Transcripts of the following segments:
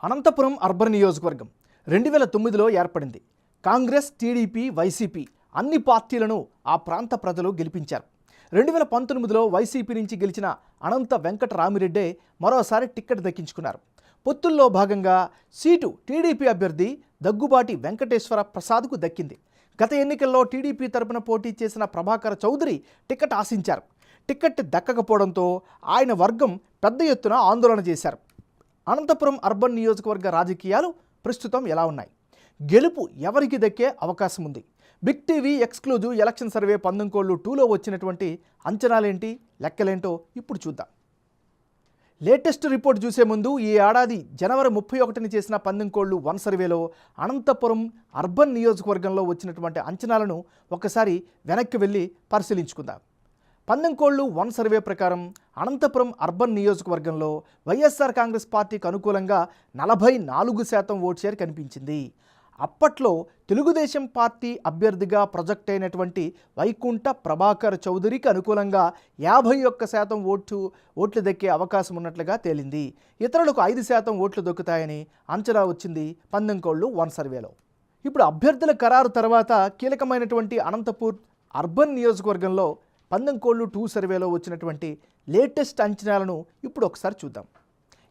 Anantapuram urban నియోజకవర్గం 2009లో ఏర్పడింది. Congress, TDP, YCP అన్ని పార్టీలను ఆ ప్రాంత ప్రజలు గెలిపించారు. 2019లో వైసీపీ నుంచి గెలిచిన అనంత వెంకట రామిరెడ్డే మరోసారి టిక్కెట్ దక్కించుకున్నారు. పొత్తుల్లో భాగంగా సీటు టీడీపీ అభ్యర్థి దగ్గుబాటి వెంకటేశ్వర ప్రసాద్కు దక్కింది. గత ఎన్నికల్లో టీడీపీ తరపున పోటీ చేసిన ప్రభాకర్ చౌదరి టికెట్ ఆశించారు. టికెట్ దక్కకపోవడంతో ఆయన వర్గం పెద్ద ఎత్తున ఆందోళన చేశారు. అనంతపురం అర్బన్ నియోజకవర్గ రాజకీయాలు ప్రస్తుతం ఎలా ఉన్నాయి? గెలుపు ఎవరికి దక్కే అవకాశం ఉంది? Big TV exclusive election survey 19/2లో వచ్చినటువంటి అంచనాలేంటి, లెక్కలేంటో ఇప్పుడు చూద్దాం. లేటెస్ట్ రిపోర్ట్ చూసే ముందు ఈ ఏడాది జనవరి 31ని చేసిన 19/1 సర్వేలో అనంతపురం అర్బన్ నియోజకవర్గంలో వచ్చినటువంటి అంచనాలను ఒకసారి వెనక్కి వెళ్ళి పరిశీలించుకుందాం. 19/1 సర్వే ప్రకారం అనంతపురం అర్బన్ నియోజకవర్గంలో వైఎస్ఆర్ కాంగ్రెస్ పార్టీకి అనుకూలంగా 44% ఓట్ షేర్ కనిపించింది. అప్పట్లో తెలుగుదేశం పార్టీ అభ్యర్థిగా ప్రొజెక్ట్ అయినటువంటి వైకుంఠ ప్రభాకర్ చౌదరికి అనుకూలంగా 51% ఓట్లు దక్కే అవకాశం ఉన్నట్లుగా తేలింది. ఇతరులకు 5% ఓట్లు దొక్కుతాయని అంచనా వచ్చింది 19/1 సర్వేలో. ఇప్పుడు అభ్యర్థుల ఖరారు తర్వాత కీలకమైనటువంటి అనంతపూర్ అర్బన్ నియోజకవర్గంలో 19/2 సర్వేలో వచ్చినటువంటి లేటెస్ట్ అంచనాలను ఇప్పుడు ఒకసారి చూద్దాం.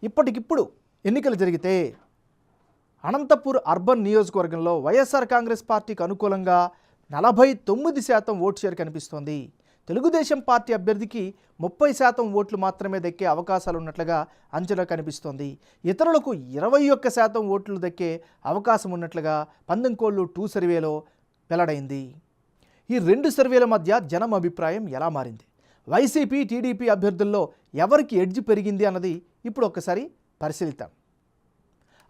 ఇప్పటికిప్పుడు ఎన్నికలు జరిగితే అనంతపూర్ అర్బన్ నియోజకవర్గంలో వైఎస్ఆర్ కాంగ్రెస్ పార్టీకి అనుకూలంగా 49% ఓట్ షేర్ కనిపిస్తోంది. తెలుగుదేశం పార్టీ అభ్యర్థికి 30% ఓట్లు మాత్రమే దక్కే అవకాశాలు ఉన్నట్లుగా అంచనా కనిపిస్తోంది. ఇతరులకు 21% ఓట్లు దక్కే అవకాశం ఉన్నట్లుగా 19/2 సర్వేలో వెల్లడైంది. ఈ రెండు సర్వేల మధ్య జనం అభిప్రాయం ఎలా మారింది? వైసీపీ, టీడీపీ అభ్యర్థుల్లో ఎవరికి ఎడ్జ్ పెరిగింది అన్నది ఇప్పుడు ఒకసారి పరిశీలిద్దాం.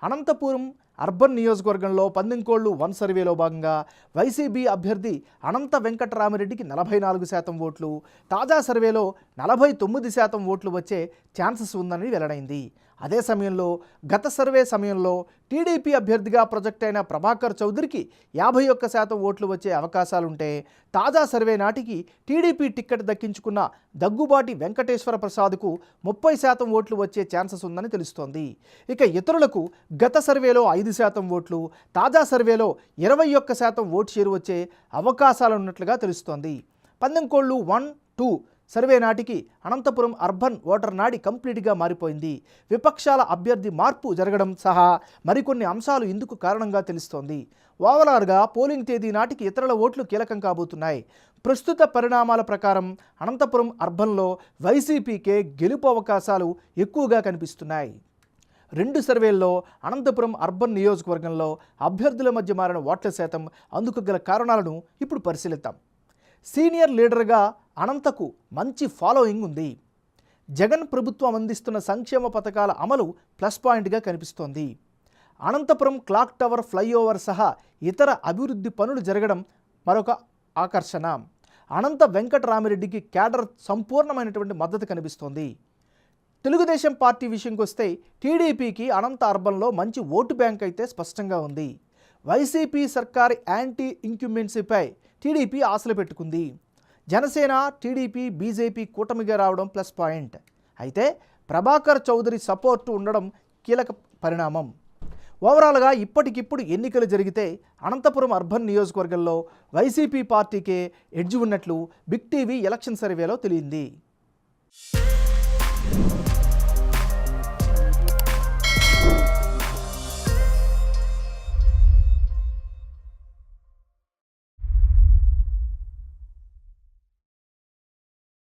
అనంతపురం అర్బన్ నియోజకవర్గంలో 19/1 సర్వేలో భాగంగా వైసీపీ అభ్యర్థి అనంత వెంకట రామిరెడ్డికి 44% ఓట్లు, తాజా సర్వేలో 49% ఓట్లు వచ్చే ఛాన్సెస్ ఉందని వెల్లడైంది. అదే సమయంలో గత సర్వే సమయంలో టీడీపీ అభ్యర్థిగా ప్రొజెక్ట్ అయిన ప్రభాకర్ చౌదరికి 51% ఓట్లు వచ్చే అవకాశాలుంటే, తాజా సర్వే నాటికి టీడీపీ టిక్కెట్ దక్కించుకున్న దగ్గుబాటి వెంకటేశ్వర ప్రసాద్కు 30% ఓట్లు వచ్చే ఛాన్సెస్ ఉందని తెలుస్తోంది. ఇక ఇతరులకు గత సర్వేలో 5% ఓట్లు, తాజా సర్వేలో 21% ఓటు షేరు వచ్చే అవకాశాలున్నట్లుగా తెలుస్తోంది. 19/1-2 సర్వే నాటికి అనంతపురం అర్బన్ ఓటర్ నాడి కంప్లీట్గా మారిపోయింది. విపక్షాల అభ్యర్థి మార్పు జరగడం సహా మరికొన్ని అంశాలు ఇందుకు కారణంగా తెలుస్తోంది. ఓవరాల్గా పోలింగ్ తేదీ నాటికి ఇతరుల ఓట్లు కీలకం కాబోతున్నాయి. ప్రస్తుత పరిణామాల ప్రకారం అనంతపురం అర్బన్లో వైసీపీకే గెలుపు అవకాశాలు ఎక్కువగా కనిపిస్తున్నాయి. రెండు సర్వేల్లో అనంతపురం అర్బన్ నియోజకవర్గంలో అభ్యర్థుల మధ్య మారిన ఓట్ల శాతం, అందుకు గల కారణాలను ఇప్పుడు పరిశీలిద్దాం. సీనియర్ లీడర్గా అనంతకు మంచి ఫాలోయింగ్ ఉంది. జగన్ ప్రభుత్వం అందిస్తున్న సంక్షేమ పథకాల అమలు ప్లస్ పాయింట్గా కనిపిస్తోంది. అనంతపురం క్లాక్ టవర్, ఫ్లైఓవర్ సహా ఇతర అభివృద్ధి పనులు జరగడం మరొక ఆకర్షణ. అనంత వెంకట రామిరెడ్డికి క్యాడర్ సంపూర్ణమైనటువంటి మద్దతు కనిపిస్తోంది. తెలుగుదేశం పార్టీ విషయంకి వస్తే టీడీపీకి అనంత అర్బన్లో మంచి ఓటు బ్యాంక్ అయితే స్పష్టంగా ఉంది. వైసీపీ సర్కార్ యాంటీ ఇంక్యుమెన్సీపై టీడీపీ ఆశలు పెట్టుకుంది. జనసేన, టీడీపీ, బీజేపీ కూటమిగా రావడం ప్లస్ పాయింట్. అయితే ప్రభాకర్ చౌదరి సపోర్టు ఉండడం కీలక పరిణామం. ఓవరాల్గా ఇప్పటికిప్పుడు ఎన్నికలు జరిగితే అనంతపురం అర్బన్ నియోజకవర్గంలో వైసీపీ పార్టీకే ఎడ్జ్ ఉన్నట్లు బిగ్ టీవీ ఎలక్షన్ సర్వేలో తెలియంది.